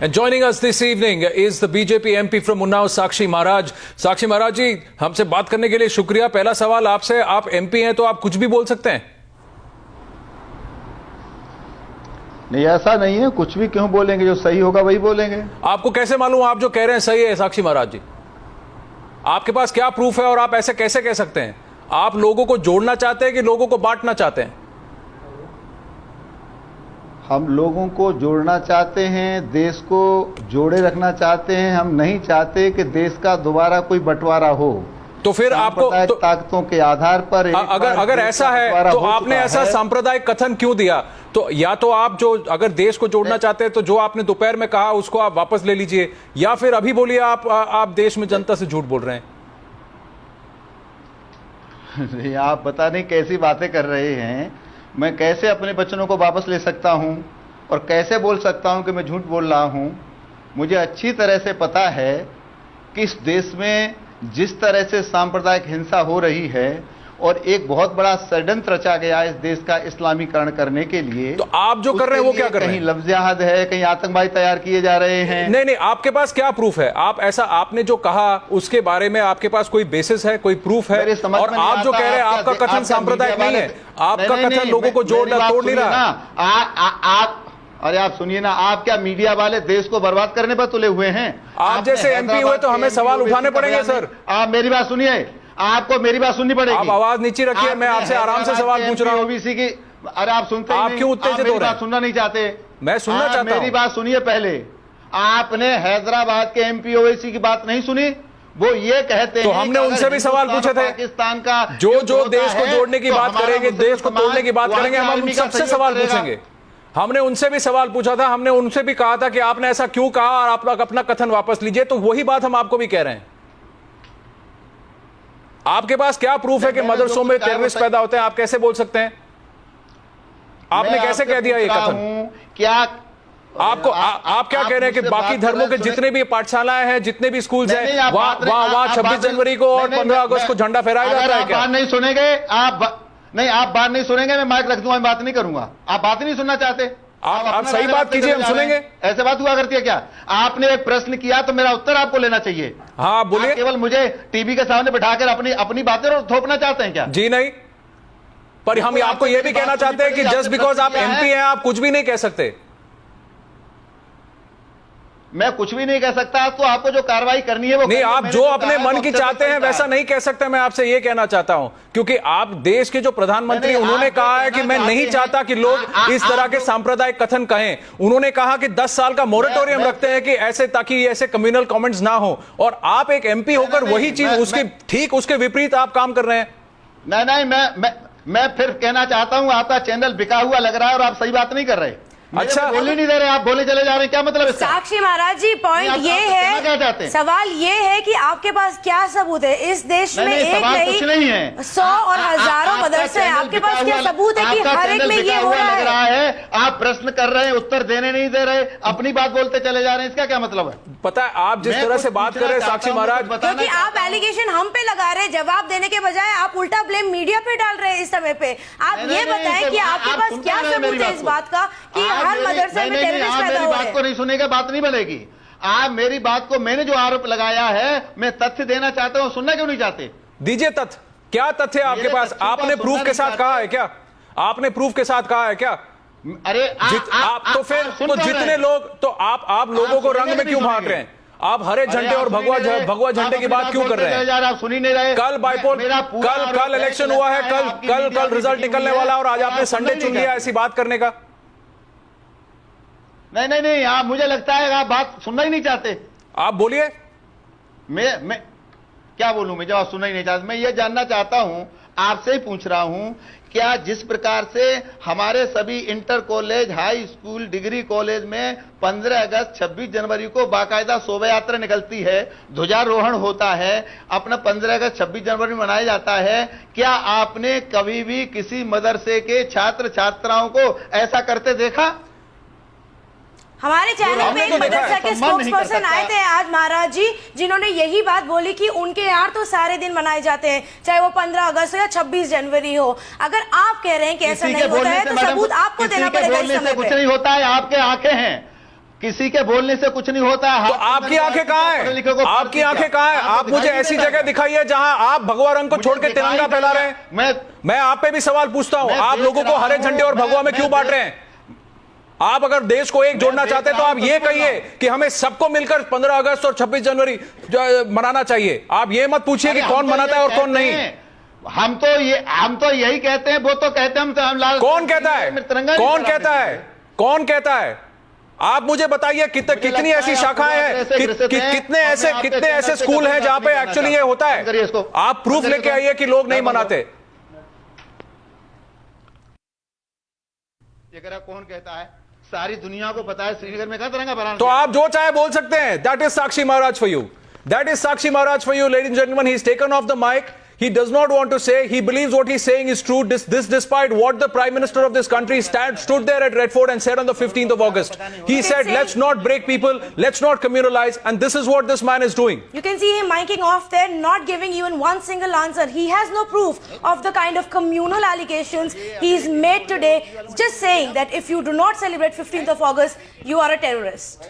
And joining us this evening is the BJP MP from Unnao, Sakshi Maharaj. Sakshi Maharaj जी, हमसे बात करने के लिए शुक्रिया। पहला सवाल आपसे, आप MP हैं तो आप कुछ भी बोल सकते हैं? नहीं, ऐसा नहीं है। कुछ भी क्यों बोलेंगे? जो सही होगा वही बोलेंगे। आपको कैसे मालूम आप जो कह रहे हैं सही है? साक्षी महाराज जी, आपके पास क्या प्रूफ है और आप ऐसे कैसे कह सकते हैं? आप लोगों को जोड़ना चाहते हैं कि लोगों को बांटना चाहते हैं? हम लोगों को जोड़ना चाहते हैं, देश को जोड़े रखना चाहते हैं। हम नहीं चाहते कि देश का दोबारा कोई बंटवारा हो। तो फिर आपको ताकतों के आधार पर अगर ऐसा है तो आपने ऐसा सांप्रदायिक कथन क्यों दिया? तो या तो आप जो अगर देश को जोड़ना चाहते हैं तो जो आपने दोपहर में कहा उसको आप वापस ले लीजिए, या फिर अभी बोलिए आप देश में जनता से झूठ बोल रहे हैं। आप पता नहीं कैसी बातें कर रहे हैं। मैं कैसे अपने वचनों को वापस ले सकता हूं और कैसे बोल सकता हूं कि मैं झूठ बोल रहा हूं? मुझे अच्छी तरह से पता है कि इस देश में जिस तरह से सांप्रदायिक हिंसा हो रही है और एक बहुत बड़ा षड्यंत्र रचा गया है इस देश का इस्लामीकरण करने के लिए, तो आप जो कर रहे हैं वो क्या कर रहे हैं? कहीं लफ्ज़ जिहाद है, कहीं आतंकवादी तैयार किए जा रहे हैं। नहीं, आपके पास क्या प्रूफ है? आप ऐसा आपने जो कहा उसके बारे में आपके पास कोई बेसिस है, कोई प्रूफ है? और आप जो कह रहे हैं आपका कथन सांप्रदायिक नहीं है, आपका कथन लोगों को तोड़ नहीं रहा। अरे आप सुनिए ना, आप क्या मीडिया वाले देश को बर्बाद करने पर तुले हुए हैं? आप जैसे MP हुए तो हमें सवाल उठाने पड़ेंगे सर। आप मेरी बात सुनिए, आपको मेरी बात सुननी पड़ेगी। आप आवाज नीचे रखिए, मैं आपसे आराम से सवाल पूछ रहा हूं। ओबीसी की, अरे आप सुनते ही नहीं। आप क्यों उत्तेजित हो रहे हैं? सुनना नहीं चाहते? मैं सुनना चाहता हूं। मेरी बात सुनिए पहले। आपने हैदराबाद के MP ओवैसी की बात नहीं सुनी? वो ये कहते हैं, तो हमने उनसे भी सवाल पूछे थे। पाकिस्तान का जो देश को जोड़ने की बात करेंगे, देश को तोड़ने की बात करेंगे, हम उन सबसे सवाल पूछेंगे। हमने उनसे भी सवाल पूछा था, हमने उनसे भी कहा था कि आपने ऐसा क्यों कहा और आप लोग अपना कथन वापस लीजिए। तो वही बात हम आपको भी कह रहे हैं। आपके पास क्या प्रूफ है कि मदरसों में टेररिस्ट पैदा होते हैं? आप कैसे बोल सकते हैं? आपने कैसे कह दिया ये कथन? क्या आपको आप क्या कह रहे हैं कि बाकी धर्मों के जितने भी पाठशालाएं हैं, जितने भी स्कूल्स हैं, वहां 26 जनवरी को और 15 अगस्त को झंडा फहराया जाता है क्या? बात नहीं सुनेंगे आप बात नहीं सुनेंगे, मैं माइक रख दूंगा, मैं बात नहीं करूंगा। आप बात नहीं सुनना चाहते? आप सही बात कीजिए, हम सुनेंगे। ऐसे बात हुआ करती है क्या? आपने एक प्रश्न किया तो मेरा उत्तर आपको लेना चाहिए। हाँ बोलिए। केवल मुझे टीवी के सामने बिठाकर अपनी बातें थोपना चाहते हैं क्या? जी नहीं, पर हम आपको यह भी कहना चाहते हैं कि जस्ट बिकॉज आप MP हैं आप कुछ भी नहीं कह सकते। मैं कुछ भी नहीं कह सकता, तो आपको जो कार्रवाई करनी है वो नहीं, आप जो अपने मन की चाहते हैं वैसा नहीं कह सकते। मैं आपसे ये कहना चाहता हूं, क्योंकि आप देश के जो प्रधानमंत्री, उन्होंने कहा है कि मैं नहीं चाहता कि लोग इस तरह के सांप्रदायिक कथन कहें। उन्होंने कहा कि 10 साल का मोरेटोरियम रखते हैं कि ऐसे, ताकि ऐसे कम्युनल कमेंट्स ना हो। और आप एक MP होकर वही चीज उसके ठीक उसके विपरीत आप काम कर रहे हैं। नहीं, मैं फिर कहना चाहता हूं, आपका चैनल बिका हुआ लग रहा है और आप सही बात नहीं कर रहे। अच्छा, बोलने नहीं दे रहे, आप बोले चले जा रहे हैं, क्या मतलब इसका? साक्षी महाराज जी, पॉइंट ये है, सवाल ये है कि आपके पास क्या सबूत है? इस देश में एक नहीं है, 100 और हजारों मदरसे हैं। आपके पास क्या सबूत है कि हर एक में ये हो रहा है? आप प्रश्न कर रहे हैं, उत्तर देने नहीं दे रहे, अपनी बात बोलते चले जा रहे हैं, इसका क्या मतलब है? पता है आप जिस तरह से बात कर रहे हैं साक्षी महाराज, क्योंकि आप एलिगेशन हम पे लगा रहे हैं, जवाब देने के बजाय आप उल्टा ब्लेम मीडिया पे डाल रहे हैं इस समय पे। आप ये बताएं कि आपके पास क्या सबूत है इस बात का कि हर मदरसे में टेररिस्ट पैदा हो रहे हैं? बात को नहीं सुनेगा, बात नहीं बनेगी। आप मेरी बात को, मैंने जो आरोप लगाया है, मैं तथ्य देना चाहता हूं, सुनना क्यों नहीं चाहते? दीजिए तथ्य। क्या तथ्य है आपके पास? आपने प्रूफ के साथ कहा है क्या? आपने प्रूफ के साथ कहा है क्या? अरे आप तो फिर तो जितने लोग, तो आप लोगों को रंग में क्यों भाग रहे हैं? आप हरे झंडे और भगवा झंडे की बात क्यों कर रहे हैं? आप सुनी नहीं रहे। कल बाइपोल, कल इलेक्शन हुआ है, कल रिजल्ट निकलने वाला और आज आपने संडे चुन लिया ऐसी बात करने का। नहीं, आप, मुझे लगता है आप बात सुनना ही नहीं चाहते। आप बोलिए। मैं क्या बोलूं? मैं जवाब सुनना ही नहीं चाहता। मैं ये जानना चाहता हूं, आपसे ही पूछ रहा हूं, क्या जिस प्रकार से हमारे सभी inter college, high school, degree college में 15 अगस्त 26 जनवरी को बाकायदा शोभा यात्रा निकलती है, ध्वजारोहण होता है, अपना 15 अगस्त 26 जनवरी मनाया जाता है, क्या आपने कभी भी किसी मदरसे के छात्र छात्राओं को ऐसा करते देखा? हमारे चैनल पे एक मदरसा के स्पोक्सपर्सन आए थे आज महाराज जी, जिन्होंने यही बात बोली कि उनके यहाँ तो सारे दिन मनाए जाते हैं, चाहे वो 15 अगस्त हो या 26 जनवरी हो। अगर आप कह रहे हैं कि ऐसा नहीं होता है तो सबूत आपको देना पड़ेगा इस समय पे। कुछ नहीं होता है, आपके आंखें हैं। किसी के बोलने से कुछ नहीं होता है। तो आपकी आंखें कहां है? आपकी आंखें कहां है? आप मुझे ऐसी जगह दिखाइए जहां आप भगवा रंग को छोड़ के तिरंगा फैला रहे हैं। मैं आप पे भी सवाल पूछता हूं, आप लोगों को हरे झंडे और भगवा में क्यों बांट रहे हैं? आप अगर देश को एक जोड़ना चाहते हैं तो आप ये कहिए कि हमें सबको मिलकर 15 अगस्त और 26 जनवरी मनाना चाहिए। आप ये मत पूछिए कि कौन मनाता है और कौन नहीं। हम तो यही कहते हैं, वो तो कहते हैं हम लाल। कौन कहता है? कौन कहता है? कौन कहता है? आप मुझे बताइए कितनी ऐसी शाखाएं हैं, कितने ऐसे स्कूल हैं जहां पे एक्चुअली ये होता है? आप प्रूफ लेके आइए कि लोग नहीं मनाते। कौन कहता है? सारी दुनिया को पता है श्रीनगर में कहां तिरंगा फहराना। तो आप जो चाहे बोल सकते हैं। That is Sakshi Maharaj for you. That is Sakshi Maharaj for you, ladies and gentlemen. He's taken off the mic. He does not want to say. He believes what he's saying is true. This despite what the Prime Minister of this country stood there at Red Fort and said on the 15th of August. He said, let's not break people, let's not communalize, and this is what this man is doing. You can see him miking off there, not giving even one single answer. He has no proof of the kind of communal allegations he's made today, just saying that if you do not celebrate 15th of August, you are a terrorist.